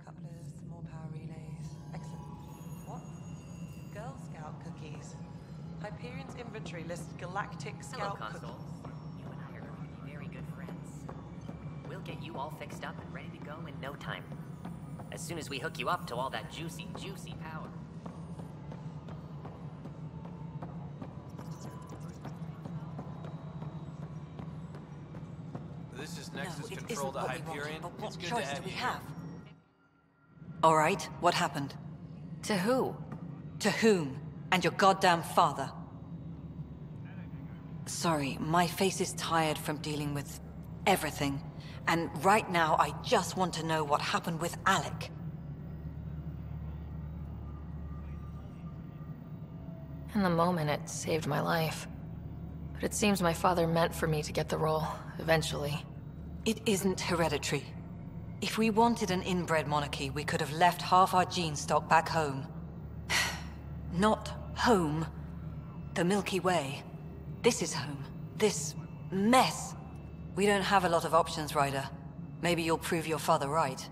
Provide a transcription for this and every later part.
couplers, more power relays. Excellent. What? Girl Scout cookies. Hyperion's inventory lists Galactic Hello, Scout Console. cookies. You and I are going to be very good friends. We'll get you all fixed up and ready to go in no time. As soon as we hook you up to all that juicy, juicy power. This is Nexus No, it Control to isn't what we wanted, Hyperion. but It's what good to choice have do we you have? here. All right, what happened? To who? To whom? And your goddamn father. Sorry, my face is tired from dealing with everything. And right now, I just want to know what happened with Alec. In the moment, it saved my life. But it seems my father meant for me to get the role, eventually. It isn't hereditary. If we wanted an inbred monarchy, we could have left half our gene stock back home. Not home. The Milky Way. This is home. This mess. We don't have a lot of options, Ryder. Maybe you'll prove your father right.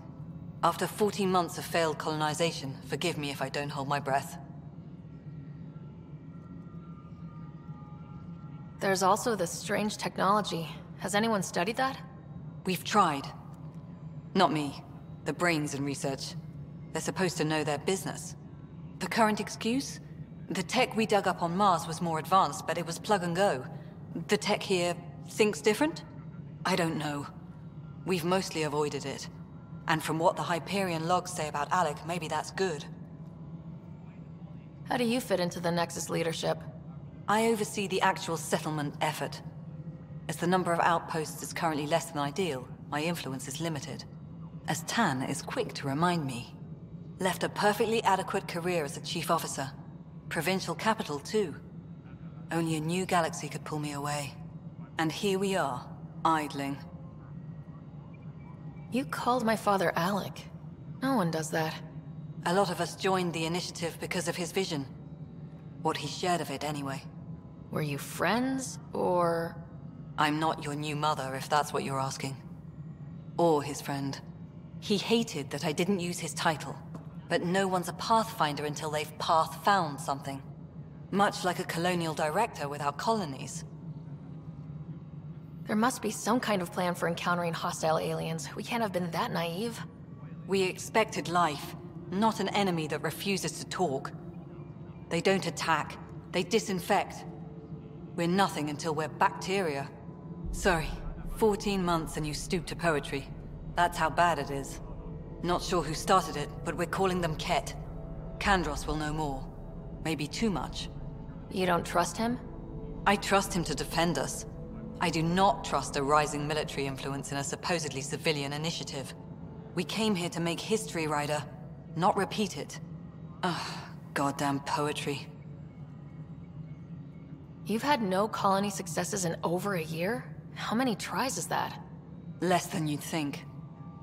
After 14 months of failed colonization, forgive me if I don't hold my breath. There's also this strange technology. Has anyone studied that? We've tried. Not me. The brains in research. They're supposed to know their business. The current excuse? The tech we dug up on Mars was more advanced, but it was plug and go. The tech here thinks different? I don't know. We've mostly avoided it. And from what the Hyperion logs say about Alec, maybe that's good. How do you fit into the Nexus leadership? I oversee the actual settlement effort. As the number of outposts is currently less than ideal, my influence is limited. As Tan is quick to remind me. Left a perfectly adequate career as a chief officer. Provincial capital, too. Only a new galaxy could pull me away. And here we are, idling. You called my father Alec. No one does that. A lot of us joined the initiative because of his vision. What he shared of it, anyway. Were you friends, or...? I'm not your new mother, if that's what you're asking. Or his friend. He hated that I didn't use his title. But no one's a pathfinder until they've path-found something. Much like a colonial director without colonies. There must be some kind of plan for encountering hostile aliens. We can't have been that naive. We expected life, not an enemy that refuses to talk. They don't attack, they disinfect. We're nothing until we're bacteria. Sorry, 14 months and you stoop to poetry. That's how bad it is. Not sure who started it, but we're calling them Ket. Kandros will know more. Maybe too much. You don't trust him? I trust him to defend us. I do not trust a rising military influence in a supposedly civilian initiative. We came here to make history, Ryder, not repeat it. Ugh, goddamn poetry. You've had no colony successes in over a year? How many tries is that? Less than you'd think.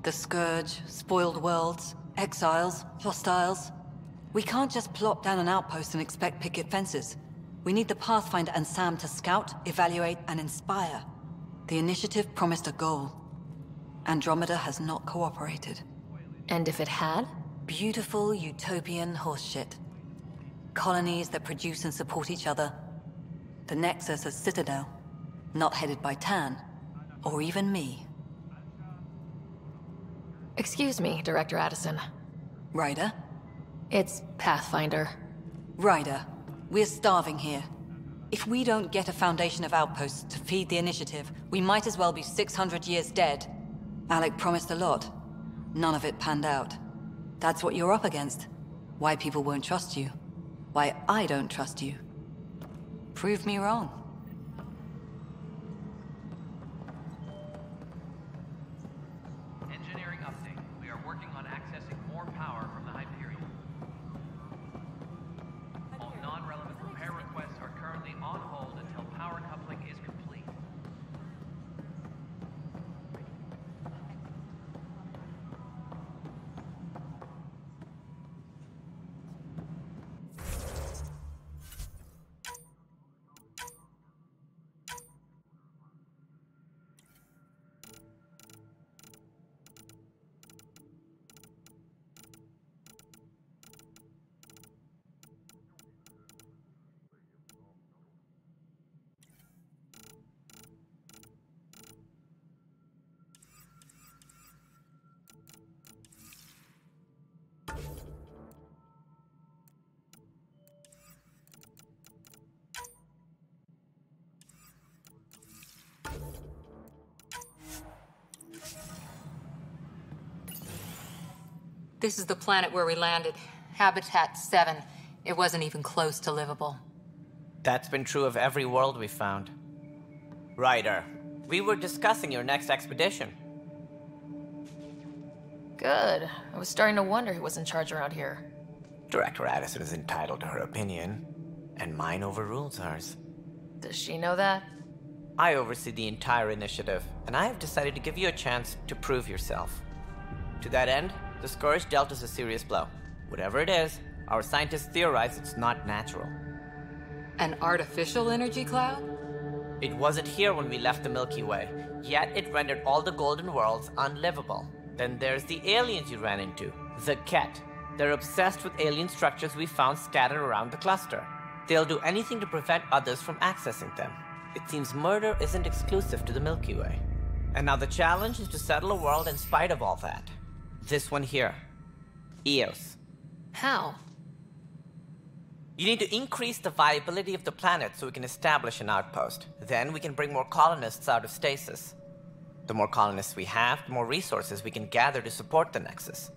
The Scourge, spoiled worlds, exiles, hostiles. We can't just plop down an outpost and expect picket fences. We need the Pathfinder and Sam to scout, evaluate, and inspire. The initiative promised a goal. Andromeda has not cooperated. And if it had? Beautiful utopian horseshit. Colonies that produce and support each other. The Nexus as Citadel, not headed by Tan, or even me. Excuse me, Director Addison. Ryder? It's Pathfinder. Ryder, we're starving here. If we don't get a foundation of outposts to feed the initiative, we might as well be 600 years dead. Alec promised a lot. None of it panned out. That's what you're up against. Why people won't trust you. Why I don't trust you. Prove me wrong. Engineering update. We are working on accessing more power from the Hyperion. All non-relevant repair requests are currently on hold until power coupling is complete. This is the planet where we landed. Habitat 7. It wasn't even close to livable. That's been true of every world we've found. Ryder, we were discussing your next expedition. Good. I was starting to wonder who was in charge around here. Director Addison is entitled to her opinion, and mine overrules hers. Does she know that? I oversee the entire initiative, and I have decided to give you a chance to prove yourself. To that end, the Scourge dealt us a serious blow. Whatever it is, our scientists theorize it's not natural. An artificial energy cloud? It wasn't here when we left the Milky Way, yet it rendered all the golden worlds unlivable. Then there's the aliens you ran into, the Ket. They're obsessed with alien structures we found scattered around the cluster. They'll do anything to prevent others from accessing them. It seems murder isn't exclusive to the Milky Way. And now the challenge is to settle a world in spite of all that. This one here. Eos. How? You need to increase the viability of the planet so we can establish an outpost. Then we can bring more colonists out of stasis. The more colonists we have, the more resources we can gather to support the Nexus.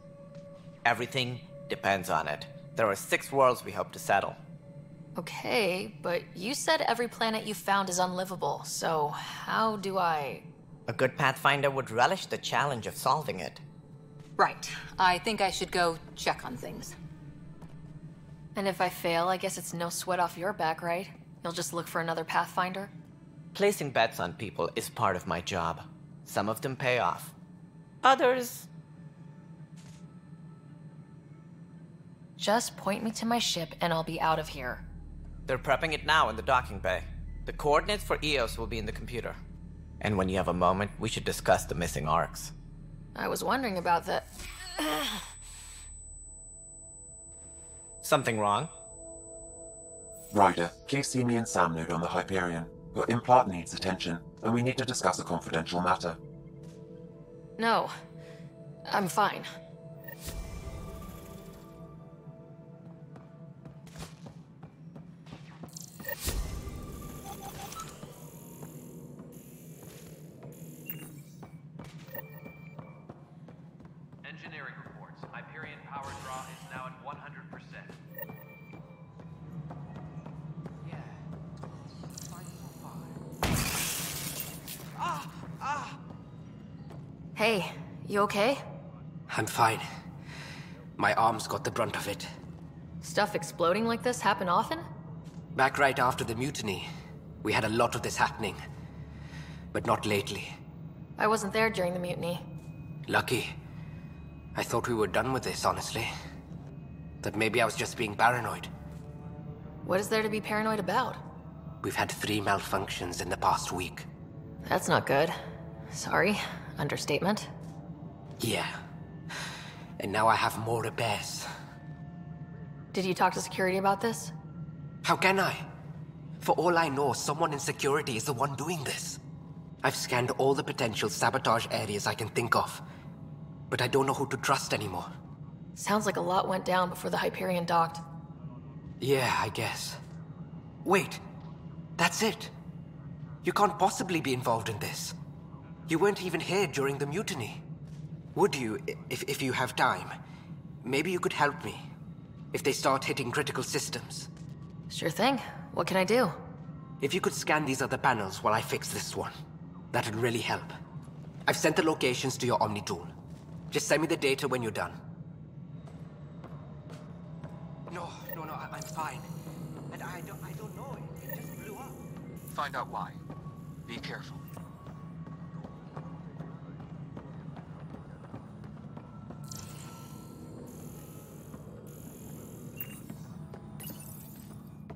Everything depends on it. There are 6 worlds we hope to settle. Okay, but you said every planet you found is unlivable, so how do I... A good Pathfinder would relish the challenge of solving it. Right. I think I should go check on things. And if I fail, I guess it's no sweat off your back, right? You'll just look for another Pathfinder? Placing bets on people is part of my job. Some of them pay off. Others... Just point me to my ship and I'll be out of here. They're prepping it now in the docking bay. The coordinates for Eos will be in the computer. And when you have a moment, we should discuss the missing arcs. I was wondering about that. Something wrong? Ryder, please see me and Sam Noob on the Hyperion. Your implant needs attention, and we need to discuss a confidential matter. No. I'm fine. Engineering reports. Hyperion power draw is now at 100%. Yeah. Fine so far. Hey, you okay? I'm fine. My arms got the brunt of it. Stuff exploding like this happen often? Back right after the mutiny, we had a lot of this happening. But not lately. I wasn't there during the mutiny. Lucky. I thought we were done with this, honestly. That maybe I was just being paranoid. What is there to be paranoid about? We've had 3 malfunctions in the past week. That's not good. Sorry. Understatement. Yeah. And now I have more repairs. Did you talk to security about this? How can I? For all I know, someone in security is the one doing this. I've scanned all the potential sabotage areas I can think of. But I don't know who to trust anymore. Sounds like a lot went down before the Hyperion docked. Yeah, I guess. Wait. That's it. You can't possibly be involved in this. You weren't even here during the mutiny. Would you, if you have time? Maybe you could help me. If they start hitting critical systems. Sure thing. What can I do? If you could scan these other panels while I fix this one, that'd really help. I've sent the locations to your Omni tool. Just send me the data when you're done. No, I'm fine. And I don't know. It just blew up. Find out why. Be careful.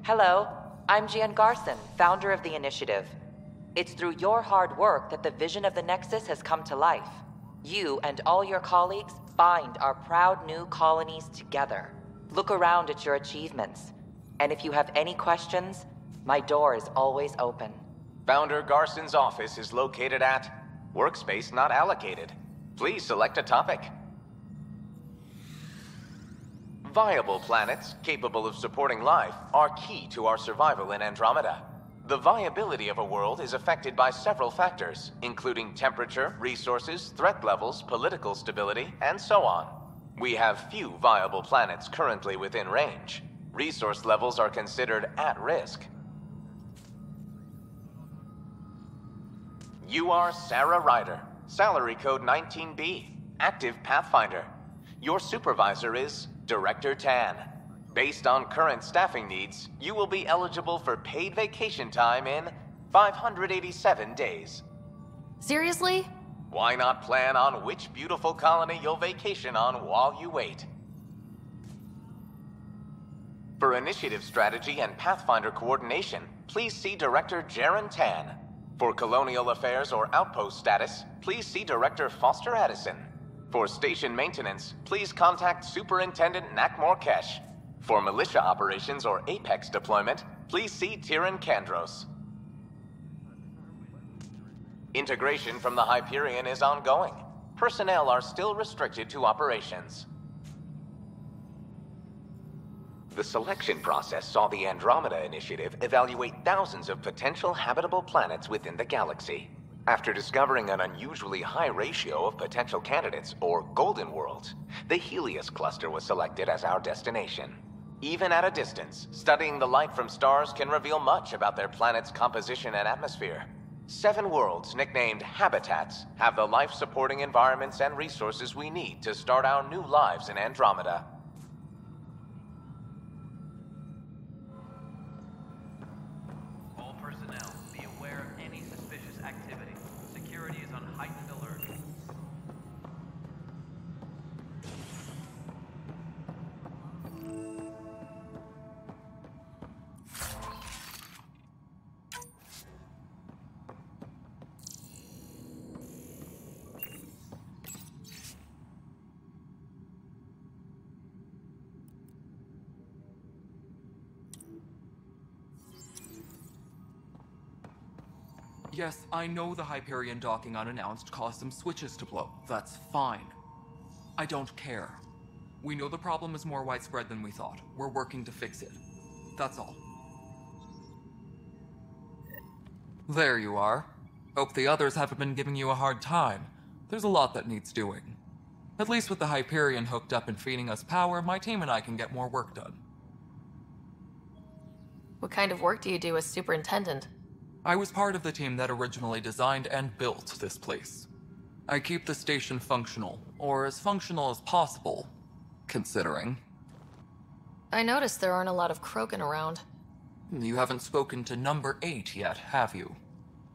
Hello, I'm Gian Garson, founder of the Initiative. It's through your hard work that the vision of the Nexus has come to life. You and all your colleagues bind our proud new colonies together. Look around at your achievements. And if you have any questions, my door is always open. Founder Garson's office is located at Workspace Not Allocated. Please select a topic. Viable planets capable of supporting life are key to our survival in Andromeda. The viability of a world is affected by several factors, including temperature, resources, threat levels, political stability, and so on. We have few viable planets currently within range. Resource levels are considered at risk. You are Sarah Ryder, salary code 19B, active Pathfinder. Your supervisor is Director Tan. Based on current staffing needs, you will be eligible for paid vacation time in 587 days. Seriously? Why not plan on which beautiful colony you'll vacation on while you wait? For initiative strategy and Pathfinder coordination, please see Director Jaren Tan. For colonial affairs or outpost status, please see Director Foster Addison. For station maintenance, please contact Superintendent Nakmor Kesh. For militia operations or Apex deployment, please see Tyrion Kandros. Integration from the Hyperion is ongoing. Personnel are still restricted to operations. The selection process saw the Andromeda Initiative evaluate thousands of potential habitable planets within the galaxy. After discovering an unusually high ratio of potential candidates, or golden worlds, the Helios cluster was selected as our destination. Even at a distance, studying the light from stars can reveal much about their planet's composition and atmosphere. 7 worlds, nicknamed habitats, have the life-supporting environments and resources we need to start our new lives in Andromeda. All personnel, be aware of any suspicious activity. Security is on heightened alert. Yes, I know the Hyperion docking unannounced caused some switches to blow. That's fine. I don't care. We know the problem is more widespread than we thought. We're working to fix it. That's all. There you are. Hope the others haven't been giving you a hard time. There's a lot that needs doing. At least with the Hyperion hooked up and feeding us power, my team and I can get more work done. What kind of work do you do as superintendent? I was part of the team that originally designed and built this place. I keep the station functional, or as functional as possible, considering. I noticed there aren't a lot of Krogan around. You haven't spoken to number 8 yet, have you?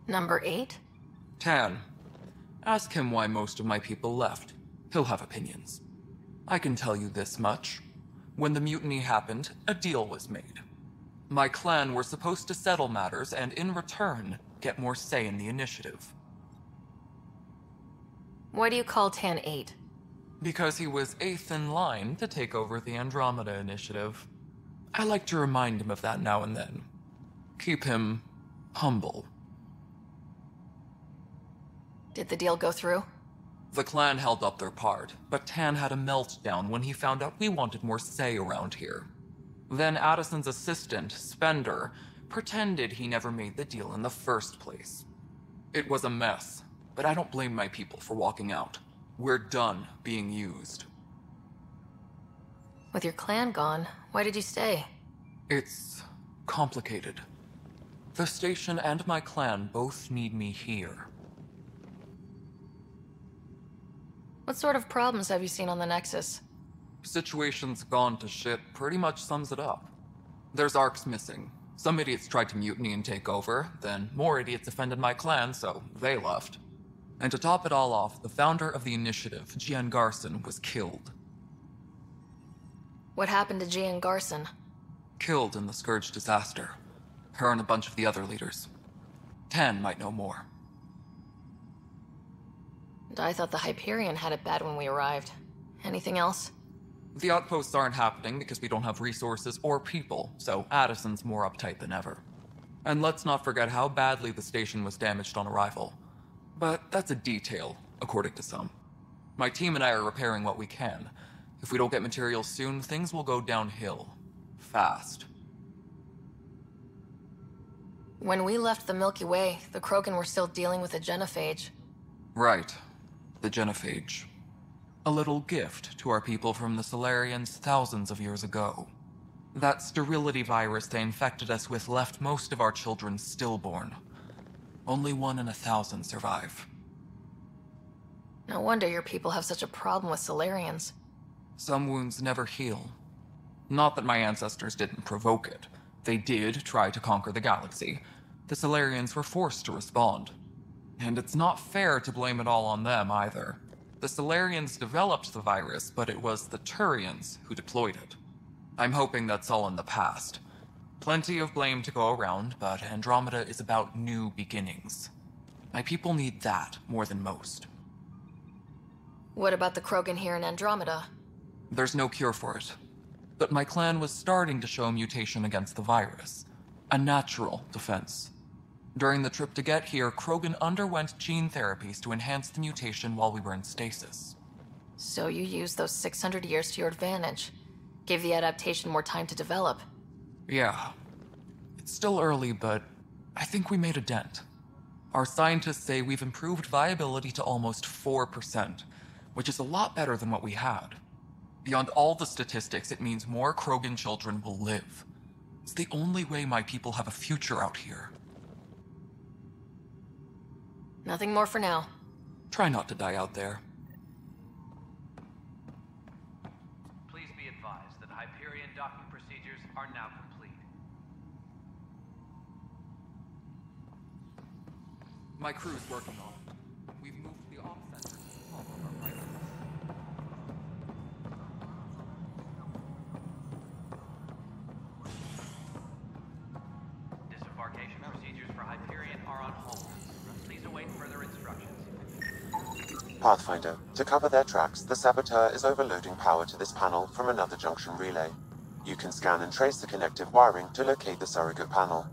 Number 8? Tan. Ask him why most of my people left. He'll have opinions. I can tell you this much. When the mutiny happened, a deal was made. My clan were supposed to settle matters and, in return, get more say in the initiative. Why do you call Tan 8? Because he was 8th in line to take over the Andromeda Initiative. I like to remind him of that now and then. Keep him humble. Did the deal go through? The clan held up their part, but Tan had a meltdown when he found out we wanted more say around here. Then Addison's assistant, Spender, pretended he never made the deal in the first place. It was a mess, but I don't blame my people for walking out. We're done being used. With your clan gone, why did you stay? It's complicated. The station and my clan both need me here. What sort of problems have you seen on the Nexus? Situation's gone to shit pretty much sums it up. There's arcs missing. Some idiots tried to mutiny and take over, then more idiots offended my clan, so they left. And to top it all off, the founder of the initiative, Gian Garson, was killed. What happened to Gian Garson? Killed in the Scourge disaster. Her and a bunch of the other leaders. Tan might know more. And I thought the Hyperion had it bad when we arrived. Anything else? The outposts aren't happening because we don't have resources or people, so Addison's more uptight than ever. And let's not forget how badly the station was damaged on arrival. But that's a detail, according to some. My team and I are repairing what we can. If we don't get materials soon, things will go downhill. Fast. When we left the Milky Way, the Krogan were still dealing with the genophage. Right. The genophage. A little gift to our people from the Solarians thousands of years ago. That sterility virus they infected us with left most of our children stillborn. Only 1 in 1,000 survive. No wonder your people have such a problem with Solarians. Some wounds never heal. Not that my ancestors didn't provoke it. They did try to conquer the galaxy. The Solarians were forced to respond. And it's not fair to blame it all on them either. The Solarians developed the virus, but it was the Turians who deployed it. I'm hoping that's all in the past. Plenty of blame to go around, but Andromeda is about new beginnings. My people need that more than most. What about the Krogan here in Andromeda? There's no cure for it. But my clan was starting to show mutation against the virus. A natural defense. During the trip to get here, Krogan underwent gene therapies to enhance the mutation while we were in stasis. So you used those 600 years to your advantage. Gave the adaptation more time to develop. Yeah. It's still early, but I think we made a dent. Our scientists say we've improved viability to almost 4%, which is a lot better than what we had. Beyond all the statistics, it means more Krogan children will live. It's the only way my people have a future out here. Nothing more for now. Try not to die out there. Please be advised that Hyperion docking procedures are now complete. My crew's working on it. We've moved the op center to the top of our pipeline. Disembarkation procedures for Hyperion are on hold. Please await further instructions. Pathfinder, to cover their tracks, the Saboteur is overloading power to this panel from another junction relay. You can scan and trace the connective wiring to locate the surrogate panel.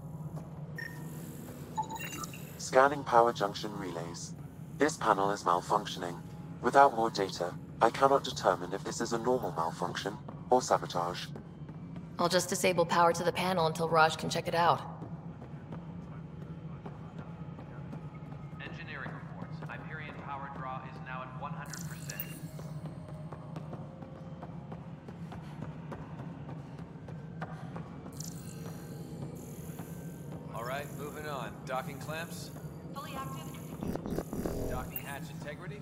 Scanning power junction relays. This panel is malfunctioning. Without more data, I cannot determine if this is a normal malfunction or sabotage. I'll just disable power to the panel until Raj can check it out. Engineering reports. Hyperion power draw is now at 100%. All right, moving on. Docking clamps? Fully active. Docking hatch integrity?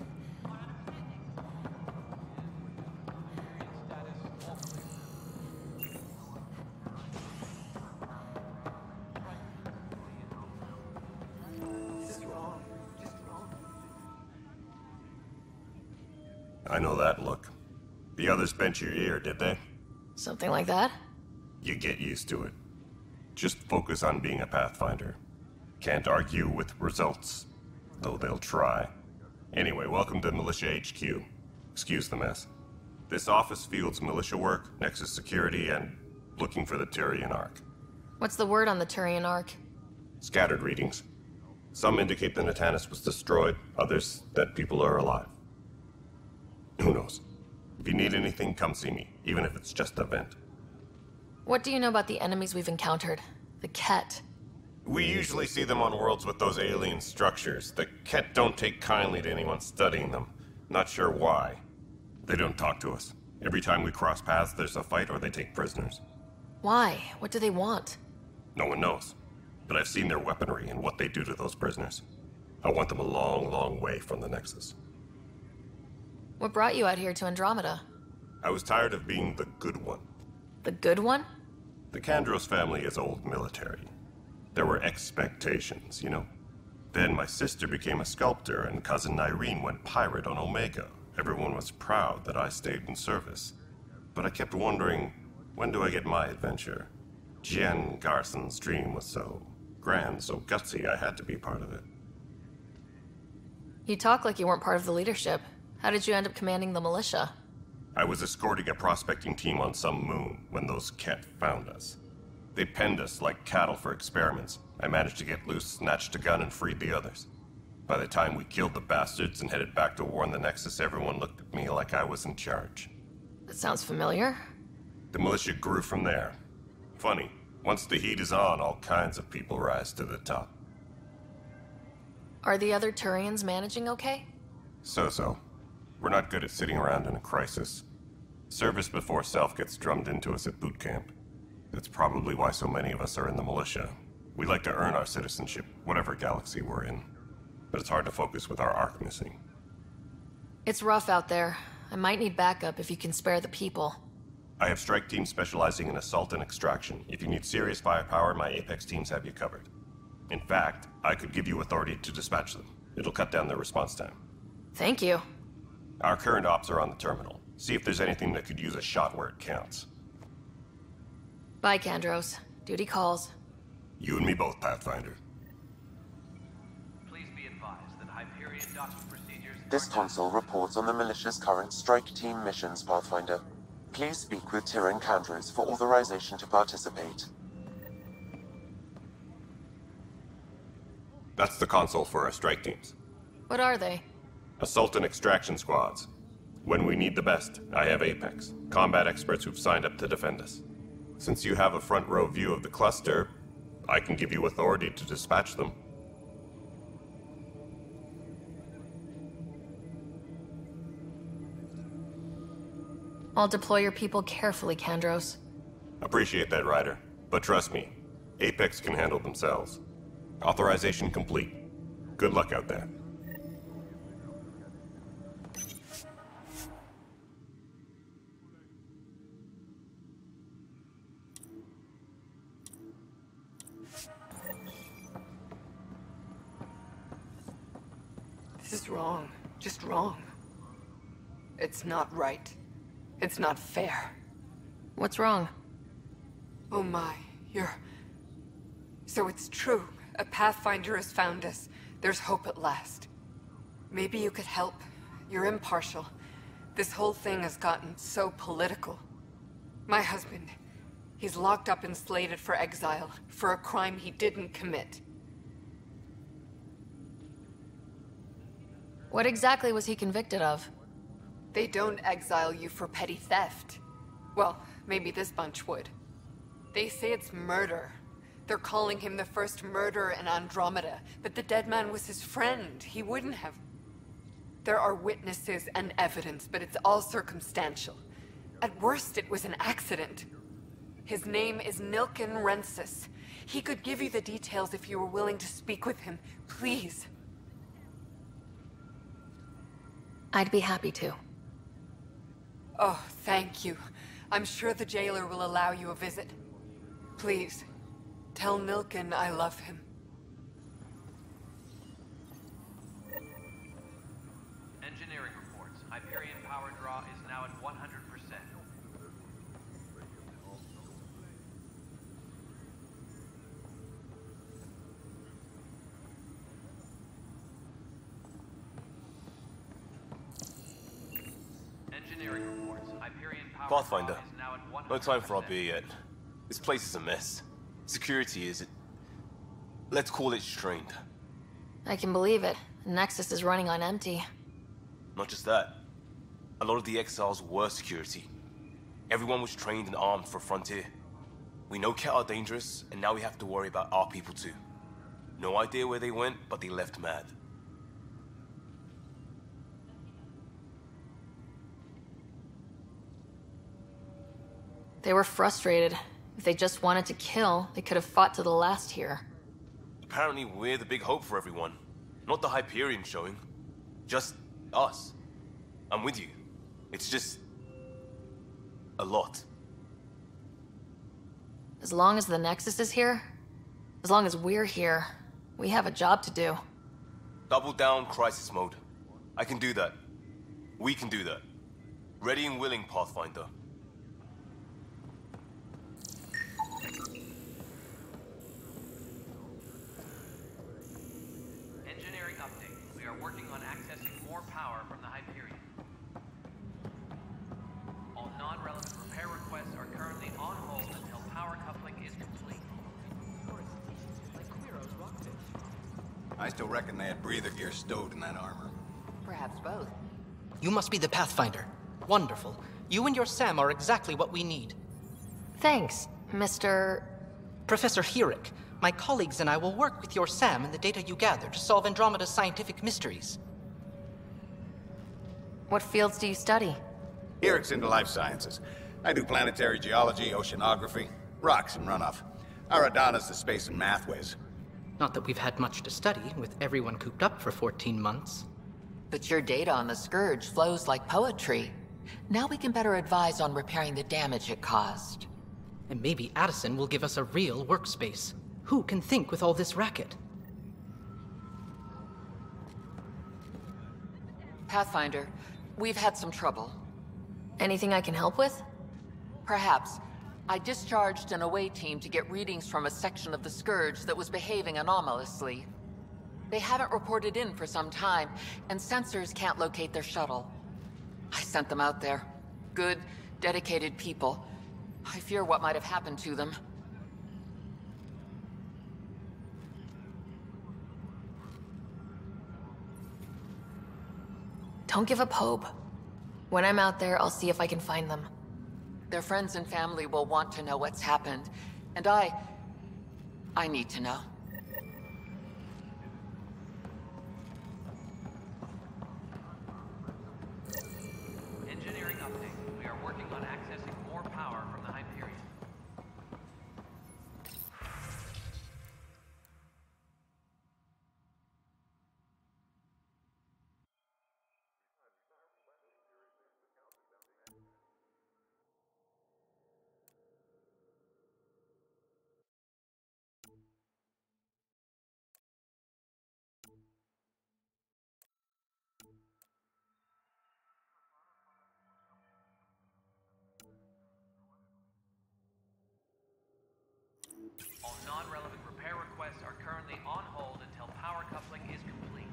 I know that look. The others bent your ear, did they? Something like that? You get used to it. Just focus on being a Pathfinder. Can't argue with results, though they'll try. Anyway, welcome to Militia HQ. Excuse the mess. This office fields militia work, Nexus security, and looking for the Turian Ark. What's the word on the Turian Ark? Scattered readings. Some indicate the Natanus was destroyed, others that people are alive. Who knows? If you need anything, come see me, even if it's just a vent. What do you know about the enemies we've encountered? The Ket. We usually see them on worlds with those alien structures. The Ket don't take kindly to anyone studying them. Not sure why. They don't talk to us. Every time we cross paths, there's a fight or they take prisoners. Why? What do they want? No one knows. But I've seen their weaponry and what they do to those prisoners. I want them a long, long way from the Nexus. What brought you out here to Andromeda? I was tired of being the good one. The good one? The Kandros family is old military. There were expectations, you know. Then my sister became a sculptor and cousin Irene went pirate on Omega. Everyone was proud that I stayed in service. But I kept wondering, when do I get my adventure? Jen Garson's dream was so grand, so gutsy, I had to be part of it. You talk like you weren't part of the leadership. How did you end up commanding the militia? I was escorting a prospecting team on some moon when those Ket found us. They penned us like cattle for experiments. I managed to get loose, snatched a gun, and freed the others. By the time we killed the bastards and headed back to war in the Nexus, everyone looked at me like I was in charge. That sounds familiar. The militia grew from there. Funny, once the heat is on, all kinds of people rise to the top. Are the other Turians managing okay? So-so. We're not good at sitting around in a crisis. Service before self gets drummed into us at boot camp. That's probably why so many of us are in the militia. We like to earn our citizenship, whatever galaxy we're in. But it's hard to focus with our arc missing. It's rough out there. I might need backup if you can spare the people. I have strike teams specializing in assault and extraction. If you need serious firepower, my Apex teams have you covered. In fact, I could give you authority to dispatch them. It'll cut down their response time. Thank you. Our current ops are on the terminal. See if there's anything that could use a shot where it counts. Bye, Kandros. Duty calls. You and me both, Pathfinder. Please be advised that Hyperion docking procedures... This console reports on the militia's current strike team missions, Pathfinder. Please speak with Tyrion Kandros for authorization to participate. That's the console for our strike teams. What are they? Assault and extraction squads. When we need the best, I have Apex, combat experts who've signed up to defend us. Since you have a front row view of the cluster, I can give you authority to dispatch them. I'll deploy your people carefully, Kandros. Appreciate that, Ryder. But trust me, Apex can handle themselves. Authorization complete. Good luck out there. This is wrong. Just wrong. It's not right. It's not fair. What's wrong? Oh my, So it's true. A Pathfinder has found us. There's hope at last. Maybe you could help. You're impartial. This whole thing has gotten so political. My husband, he's locked up and slated for exile for a crime he didn't commit. What exactly was he convicted of? They don't exile you for petty theft. Well, maybe this bunch would. They say it's murder. They're calling him the first murderer in Andromeda, but the dead man was his friend. He wouldn't have... There are witnesses and evidence, but it's all circumstantial. At worst, it was an accident. His name is Nilken Rensis. He could give you the details if you were willing to speak with him. Please. I'd be happy to. Oh, thank you. I'm sure the jailer will allow you a visit. Please, tell Nilken I love him. Engineering reports. Hyperion power draw is now at 100%. Engineering reports. Hyperion power Pathfinder, draw is now at 100%. no time for our beer yet. This place is a mess. Security is... let's call it strained. I can believe it. The Nexus is running on empty. Not just that. A lot of the exiles were security. Everyone was trained and armed for Frontier. We know Ket are dangerous, and now we have to worry about our people too. No idea where they went, but they left mad. They were frustrated. If they just wanted to kill, they could have fought to the last here. Apparently we're the big hope for everyone. Not the Hyperion showing. Just us. I'm with you. It's just... a lot. As long as the Nexus is here, as long as we're here, we have a job to do. Double down crisis mode. I can do that. We can do that. Ready and willing, Pathfinder. Engineering update. We are working on accessing more power from the Hyperion. All non-relevant repair requests are currently on hold until power coupling is complete. I still reckon they had breather gear stowed in that armor. Perhaps both. You must be the Pathfinder. Wonderful. You and your Sam are exactly what we need. Thanks, Mr... Professor Herrick. My colleagues and I will work with your Sam and the data you gather to solve Andromeda's scientific mysteries. What fields do you study? Here it's in the life sciences. I do planetary geology, oceanography, rocks and runoff. Aradana's the space and math whiz. Not that we've had much to study, with everyone cooped up for 14 months. But your data on the Scourge flows like poetry. Now we can better advise on repairing the damage it caused. And maybe Addison will give us a real workspace. Who can think with all this racket? Pathfinder, we've had some trouble. Anything I can help with? Perhaps. I discharged an away team to get readings from a section of the Scourge that was behaving anomalously. They haven't reported in for some time, and sensors can't locate their shuttle. I sent them out there. Good, dedicated people. I fear what might have happened to them. Don't give up hope. When I'm out there, I'll see if I can find them. Their friends and family will want to know what's happened, and I need to know. Engineering update. We are working on accessing more power from the Hyperion. All non-relevant repair requests are currently on hold until power coupling is complete.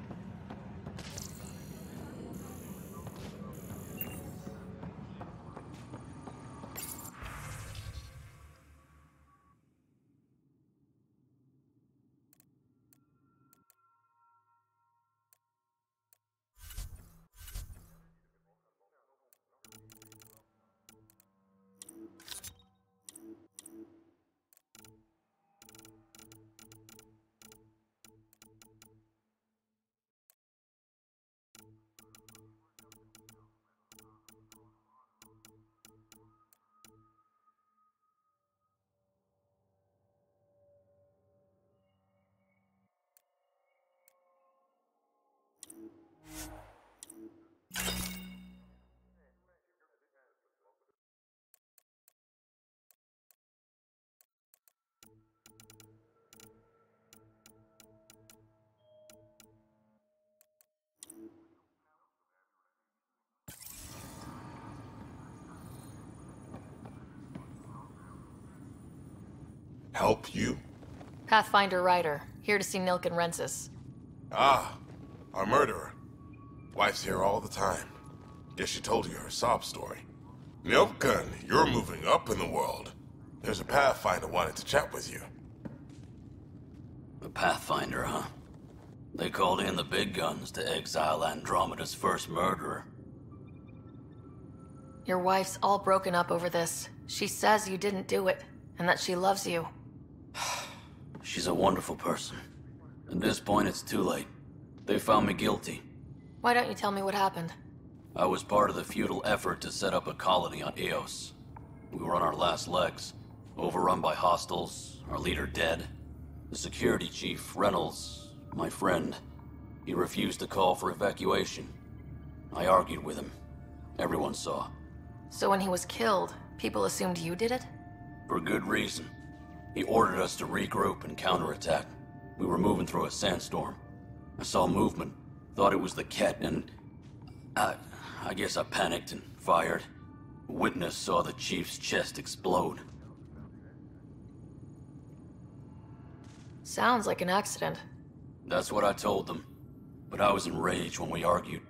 Help you? Pathfinder Ryder, here to see Nilk and Rensis. Ah, our murderer. Wife's here all the time. Guess she told you her sob story. Nilkan, you're moving up in the world. There's a Pathfinder wanting to chat with you. A Pathfinder, huh? They called in the big guns to exile Andromeda's first murderer. Your wife's all broken up over this. She says you didn't do it, and that she loves you. She's a wonderful person. At this point, it's too late. They found me guilty. Why don't you tell me what happened? I was part of the futile effort to set up a colony on Eos. We were on our last legs, overrun by hostiles, our leader dead. The security chief, Reynolds, my friend, he refused to call for evacuation. I argued with him. Everyone saw. So when he was killed, people assumed you did it? For good reason. He ordered us to regroup and counterattack. We were moving through a sandstorm. I saw movement, thought it was the Ket, and I guess I panicked and fired. A witness saw the chief's chest explode. Sounds like an accident. That's what I told them. But I was enraged when we argued.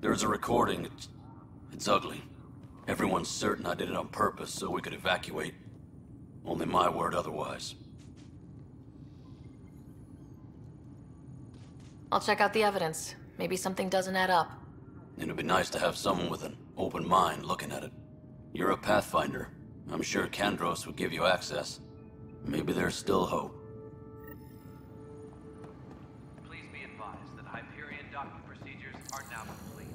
There's a recording. It's ugly. Everyone's certain I did it on purpose so we could evacuate. Only my word otherwise. I'll check out the evidence. Maybe something doesn't add up. It'd be nice to have someone with an open mind looking at it. You're a Pathfinder. I'm sure Kandros would give you access. Maybe there's still hope. Please be advised that Hyperion docking procedures are now complete.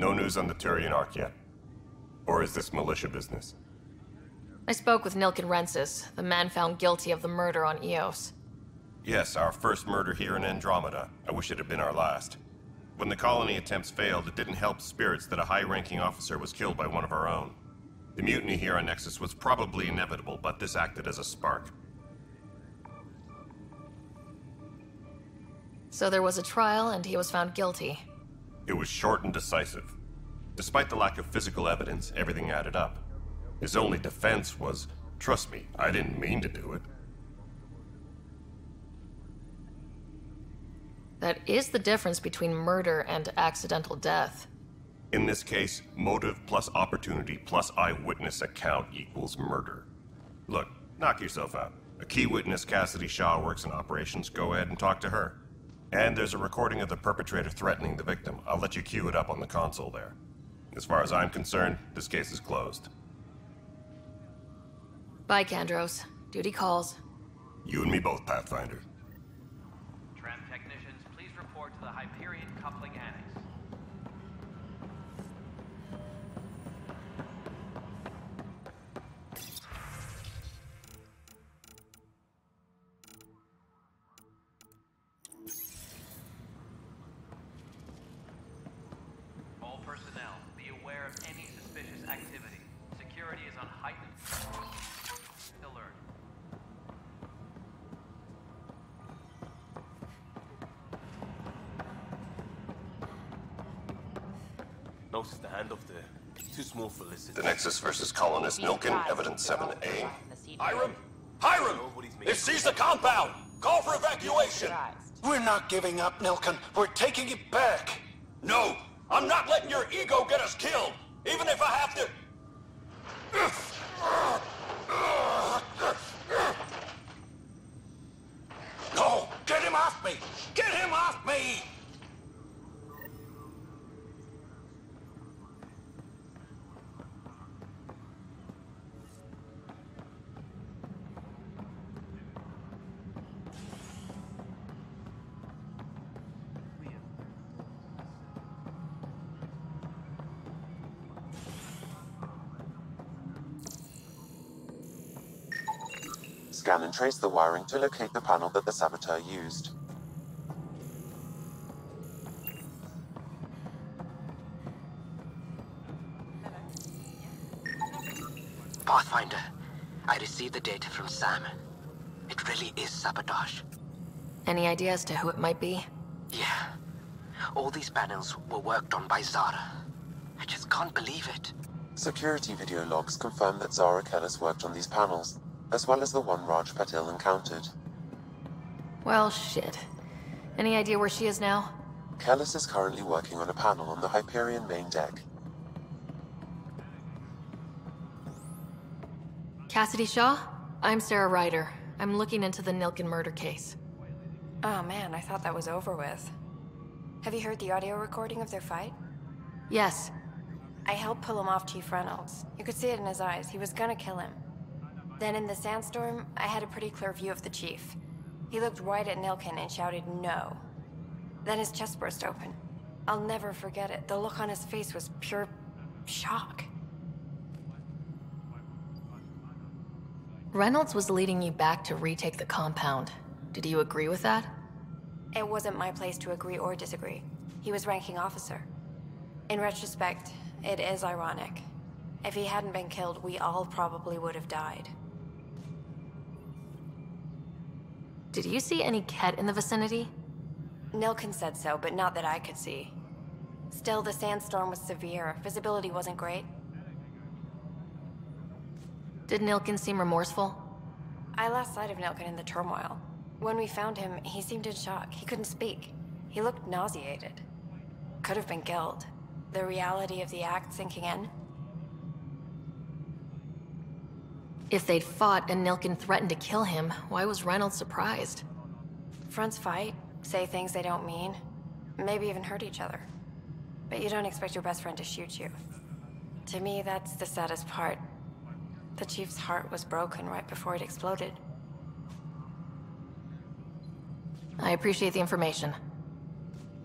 No news on the Turian Ark yet? Or is this militia business? I spoke with Nilken Rensis, the man found guilty of the murder on Eos. Yes, our first murder here in Andromeda. I wish it had been our last. When the colony attempts failed, it didn't help spirits that a high-ranking officer was killed by one of our own. The mutiny here on Nexus was probably inevitable, but this acted as a spark. So there was a trial, and he was found guilty. It was short and decisive. Despite the lack of physical evidence, everything added up. His only defense was, trust me, I didn't mean to do it. That is the difference between murder and accidental death. In this case, motive plus opportunity plus eyewitness account equals murder. Look, knock yourself out. A key witness, Cassidy Shaw, works in operations. Go ahead and talk to her. And there's a recording of the perpetrator threatening the victim. I'll let you cue it up on the console there. As far as I'm concerned, this case is closed. Bye, Kandros. Duty calls. You and me both, Pathfinder. Tram technicians, please report to the Hyperion Coupling Annex. All personnel, be aware of any suspicious activity. Security is on heightened alert. Notice the handoff there. Too small for Lizard. The Nexus versus Colonist Nilken, Evidence 7A. Hiram! Hiram! They've seized the compound! Call for evacuation! We're not giving up, Nilken. We're taking it back. No! I'm not letting your ego get us killed! Even if I have to... No! Get him off me! Get him off me! Scan and trace the wiring to locate the panel that the saboteur used. Pathfinder, I received the data from Sam. It really is sabotage. Any idea as to who it might be? Yeah. All these panels were worked on by Zara. I just can't believe it. Security video logs confirm that Zara Kellis worked on these panels, as well as the one Raj Patil encountered. Well, shit. Any idea where she is now? Kellis is currently working on a panel on the Hyperion main deck. Cassidy Shaw? I'm Sarah Ryder. I'm looking into the Nilken murder case. Oh man, I thought that was over with. Have you heard the audio recording of their fight? Yes. I helped pull him off Chief Reynolds. You could see it in his eyes. He was gonna kill him. Then in the sandstorm, I had a pretty clear view of the Chief. He looked right at Nilken and shouted no. Then his chest burst open. I'll never forget it. The look on his face was pure shock. Reynolds was leading you back to retake the compound. Did you agree with that? It wasn't my place to agree or disagree. He was ranking officer. In retrospect, it is ironic. If he hadn't been killed, we all probably would have died. Did you see any Ket in the vicinity? Nilken said so, but not that I could see. Still, the sandstorm was severe. Visibility wasn't great. Did Nilken seem remorseful? I lost sight of Nilken in the turmoil. When we found him, he seemed in shock. He couldn't speak. He looked nauseated. Could have been killed. The reality of the act sinking in. If they'd fought and Nilken threatened to kill him, why was Reynolds surprised? Fronts fight, say things they don't mean, maybe even hurt each other. But you don't expect your best friend to shoot you. To me, that's the saddest part. The Chief's heart was broken right before it exploded. I appreciate the information.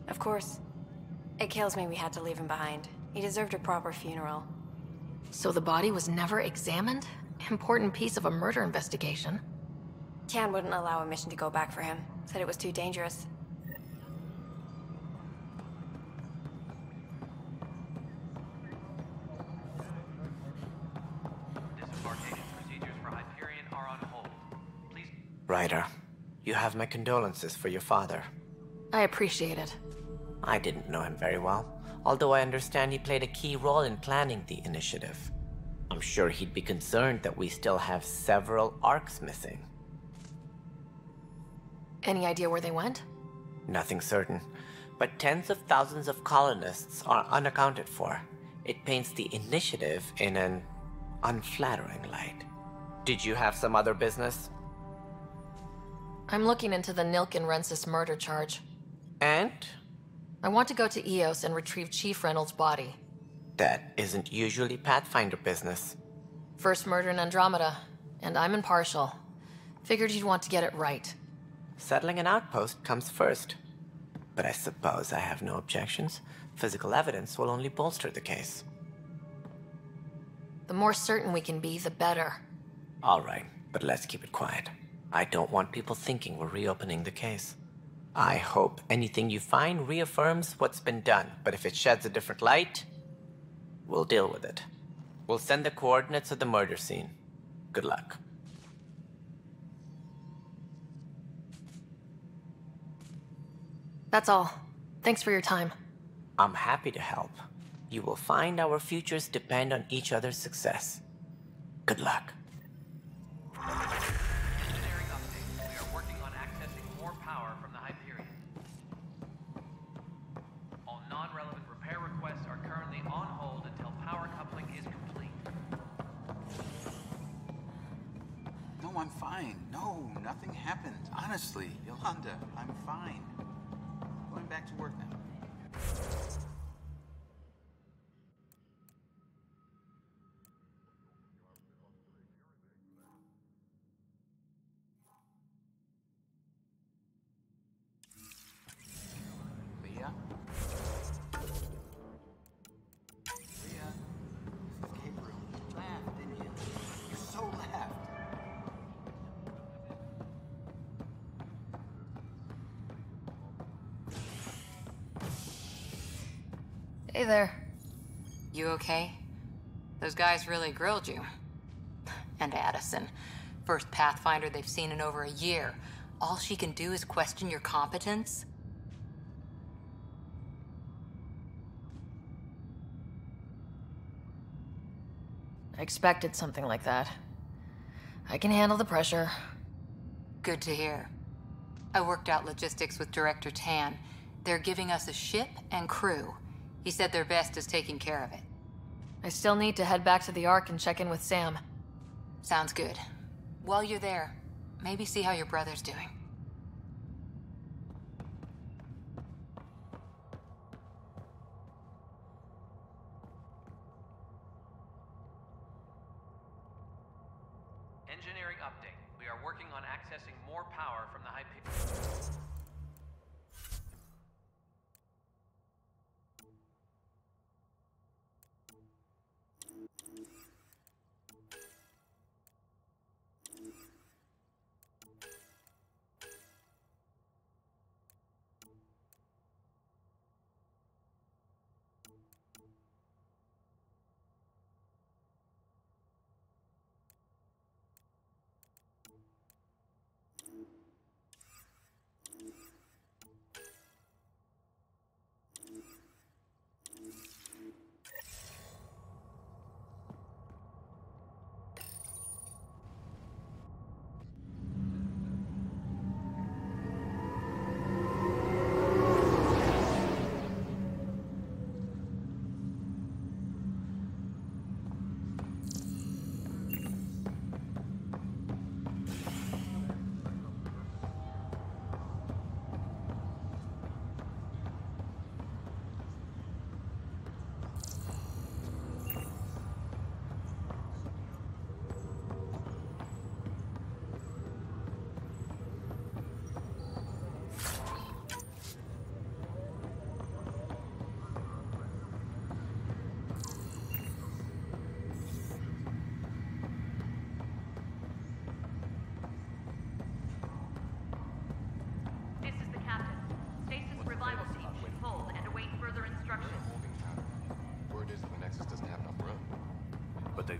Of course. It kills me we had to leave him behind. He deserved a proper funeral. So the body was never examined? Important piece of a murder investigation. Tian wouldn't allow a mission to go back for him. Said it was too dangerous. Disembarkation procedures for Hyperion are on hold. Please. Ryder, you have my condolences for your father. I appreciate it. I didn't know him very well, although I understand he played a key role in planning the initiative. I'm sure he'd be concerned that we still have several arcs missing. Any idea where they went? Nothing certain, but tens of thousands of colonists are unaccounted for. It paints the initiative in an unflattering light. Did you have some other business? I'm looking into the Nilk and Rensis murder charge. And? I want to go to Eos and retrieve Chief Reynolds' body. That isn't usually Pathfinder business. First murder in Andromeda, and I'm impartial. Figured you'd want to get it right. Settling an outpost comes first. But I suppose I have no objections. Physical evidence will only bolster the case. The more certain we can be, the better. All right, but let's keep it quiet. I don't want people thinking we're reopening the case. I hope anything you find reaffirms what's been done, but if it sheds a different light, we'll deal with it. We'll send the coordinates of the murder scene. Good luck. That's all. Thanks for your time. I'm happy to help. You will find our futures depend on each other's success. Good luck. Engineering update. We are working on accessing more power from the Hyperion. All non-relevant repair requests are currently on hold until power coupling is complete. No, I'm fine. No, nothing happened. Honestly, Yolanda, I'm fine. Going back to work now. Leah? Leah? Escape room. You laughed, didn't you? You so laughed. Hey there. You okay? Those guys really grilled you. And Addison. First Pathfinder they've seen in over a year. All she can do is question your competence? I expected something like that. I can handle the pressure. Good to hear. I worked out logistics with Director Tan. They're giving us a ship and crew. He said their best is taking care of it. I still need to head back to the Ark and check in with Sam. Sounds good. While you're there, maybe see how your brother's doing. Engineering update. We are working on accessing more power from the Hyperion.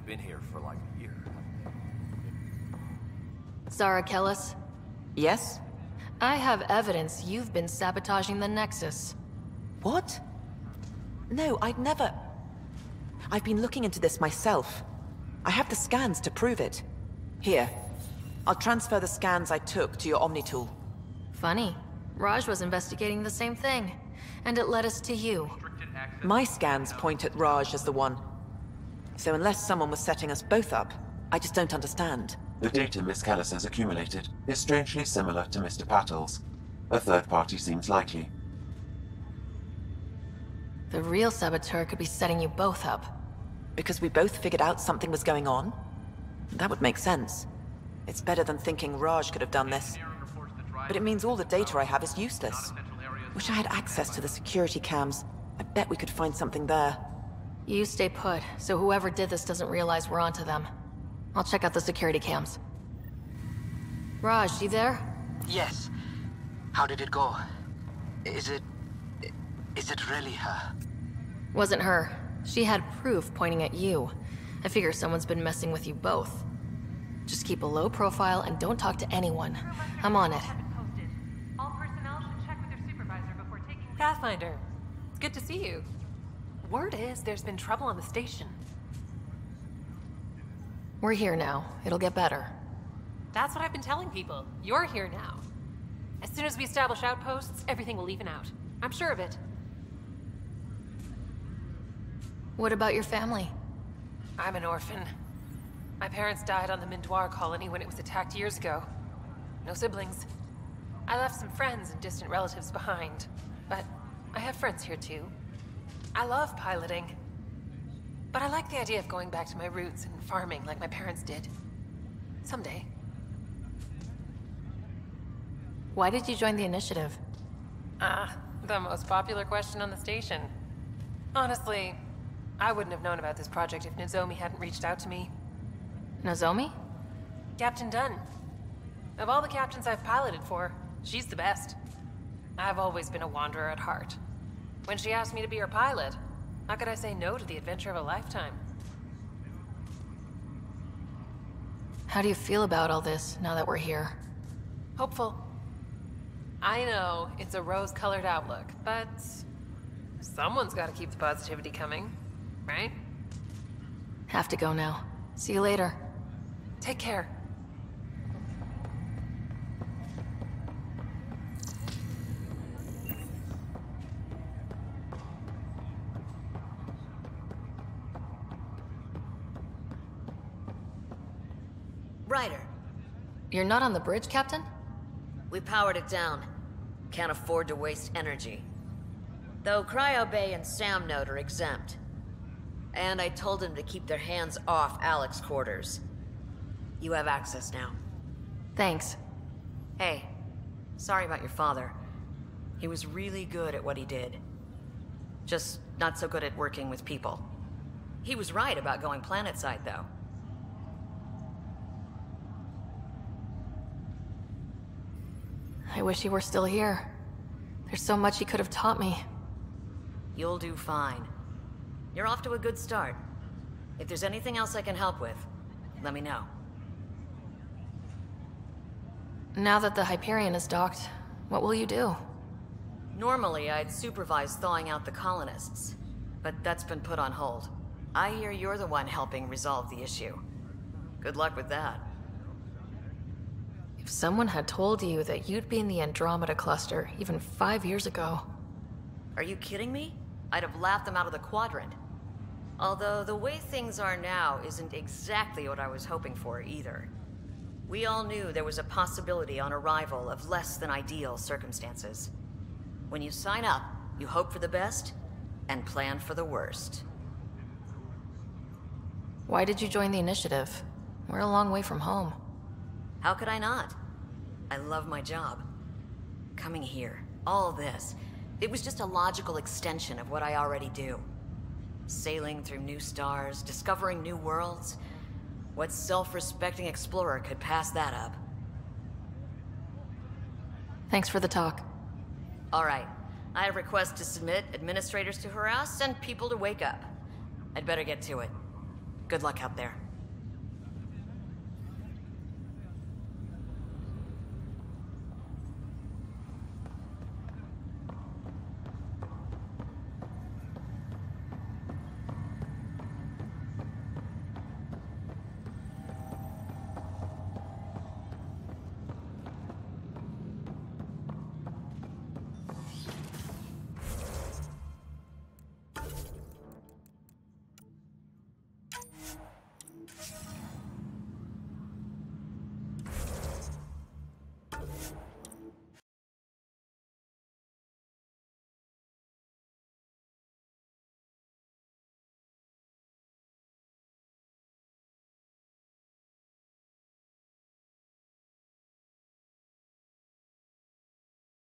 been here for like a year. Zara Kellis? Yes? I have evidence you've been sabotaging the Nexus. What? No, I'd never... I've been looking into this myself. I have the scans to prove it. Here. I'll transfer the scans I took to your Omni tool. Funny. Raj was investigating the same thing, and it led us to you. My scans point at Raj as the one. So unless someone was setting us both up, I just don't understand. The data Miss Kellis has accumulated is strangely similar to Mr. Patel's. A third party seems likely. The real saboteur could be setting you both up. Because we both figured out something was going on? That would make sense. It's better than thinking Raj could have done this. But it means all the data I have is useless. Wish I had access to the security cams. I bet we could find something there. You stay put, so whoever did this doesn't realize we're onto them. I'll check out the security cams. Raj, you there? Yes. How did it go? Is it really her? Wasn't her. She had proof pointing at you. I figure someone's been messing with you both. Just keep a low profile and don't talk to anyone. I'm on it. All personnel should check with their supervisor before taking... Pathfinder, it's good to see you. Word is there's been trouble on the station. We're here now. It'll get better. That's what I've been telling people. You're here now. As soon as we establish outposts, everything will even out. I'm sure of it. What about your family? I'm an orphan. My parents died on the Mindoir colony when it was attacked years ago. No siblings. I left some friends and distant relatives behind, but I have friends here too. I love piloting, but I like the idea of going back to my roots and farming like my parents did. Someday. Why did you join the initiative? The most popular question on the station. Honestly, I wouldn't have known about this project if Nozomi hadn't reached out to me. Nozomi? Captain Dunn. Of all the captains I've piloted for, she's the best. I've always been a wanderer at heart. When she asked me to be her pilot, how could I say no to the adventure of a lifetime? How do you feel about all this, now that we're here? Hopeful. I know, it's a rose-colored outlook, but... someone's gotta keep the positivity coming, right? Have to go now. See you later. Take care. Ryder. You're not on the bridge, Captain? We powered it down. Can't afford to waste energy. Though Cryo Bay and Sam Node are exempt. And I told them to keep their hands off Alec's quarters. You have access now. Thanks. Hey, sorry about your father. He was really good at what he did. Just not so good at working with people. He was right about going planetside, though. I wish he were still here. There's so much he could have taught me. You'll do fine. You're off to a good start. If there's anything else I can help with, let me know. Now that the Hyperion is docked, what will you do? Normally, I'd supervise thawing out the colonists, but that's been put on hold. I hear you're the one helping resolve the issue. Good luck with that. If someone had told you that you'd be in the Andromeda cluster even 5 years ago... Are you kidding me? I'd have laughed them out of the quadrant. Although the way things are now isn't exactly what I was hoping for either. We all knew there was a possibility on arrival of less than ideal circumstances. When you sign up, you hope for the best and plan for the worst. Why did you join the initiative? We're a long way from home. How could I not? I love my job. Coming here, all this, it was just a logical extension of what I already do. Sailing through new stars, discovering new worlds. What self-respecting explorer could pass that up? Thanks for the talk. All right. I have requests to submit, administrators to harass, and people to wake up. I'd better get to it. Good luck out there.